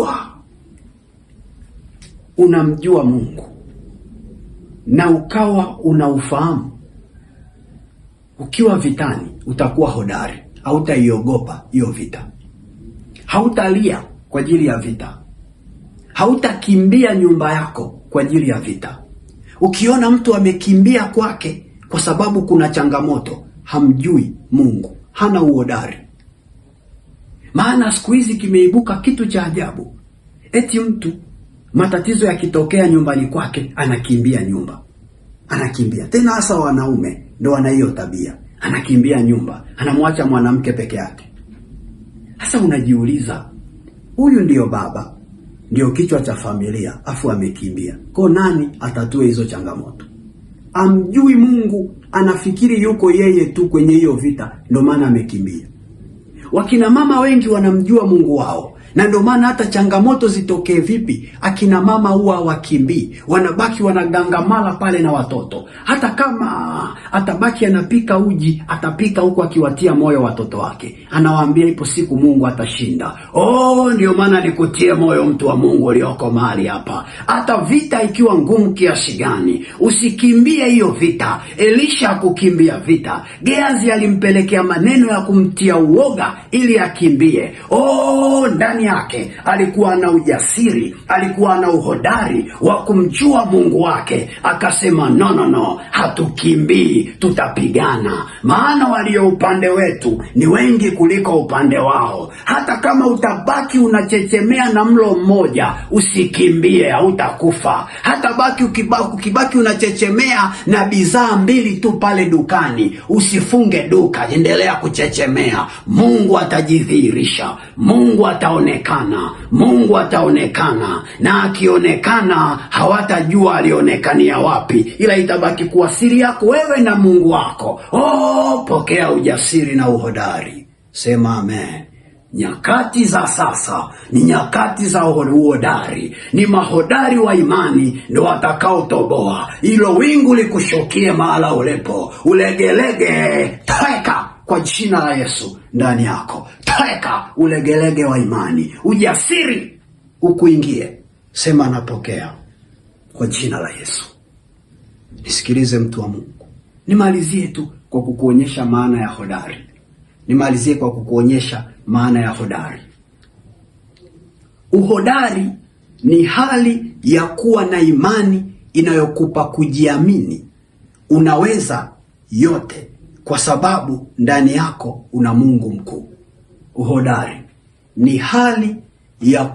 ukiwa unamjua Mungu na ukawa unaufahamu, ukiwa vitani utakuwa hodari. Hautaiogopa hiyo vita, hautalia kwa ajili ya vita, hautakimbia nyumba yako kwa ajili ya vita. Ukiona mtu amekimbia kwake kwa sababu kuna changamoto, hamjui Mungu, hana uhodari. Maana siku hizi kimeibuka kitu cha ajabu, eti mtu matatizo yakitokea nyumbani kwake anakimbia nyumba, anakimbia. Tena hasa wanaume ndio wana hiyo tabia, anakimbia nyumba, anamwacha mwanamke peke yake. Sasa unajiuliza, huyu ndio baba, ndio kichwa cha familia, afu amekimbia. Kwa nani atatue hizo changamoto? Amjui Mungu, anafikiri yuko yeye tu kwenye hiyo vita, ndio maana amekimbia. Wakina mama wengi wanamjua Mungu wao, na ndio maana hata changamoto zitokee vipi, akina mama huwa wakimbii, wanabaki wanagangamala pale na watoto. Hata kama atabaki anapika uji, atapika huko akiwatia moyo watoto wake, anawaambia ipo siku Mungu atashinda. Ndio maana nikutie moyo mtu wa Mungu ulioko mahali hapa, hata vita ikiwa ngumu kiasi gani, usikimbie hiyo vita. Elisha hakukimbia vita. Gehazi alimpelekea maneno ya kumtia uoga ili akimbie. Ndani yake alikuwa na ujasiri, alikuwa na uhodari wa kumjua Mungu wake. Akasema no, hatukimbii, tutapigana, maana walio upande wetu ni wengi kuliko upande wao. Hata kama utabaki unachechemea na mlo mmoja, usikimbie, hautakufa. Hata ukibaki unachechemea na bidhaa 2 tu pale dukani, usifunge duka, endelea kuchechemea. Mungu atajidhihirisha, Mungu Mungu ataonekana, na akionekana hawatajua alionekania wapi, ila itabaki kuwa siri yako wewe na Mungu wako. Pokea ujasiri na uhodari. Sema amen. Nyakati za sasa ni nyakati za uhodari. Ni mahodari wa imani ndio watakaotoboa. Hilo wingu likushukie mahala ulepo, ulegelege, toeka kwa jina la Yesu ndani yako. Toeka ulegelege wa imani, ujasiri ukuingie. Sema napokea kwa jina la Yesu. Nisikilize mtu wa Mungu, nimalizie tu kwa kukuonyesha maana ya hodari. Uhodari ni hali ya kuwa na imani inayokupa kujiamini unaweza yote, kwa sababu ndani yako una Mungu mkuu. Uhodari ni hali ya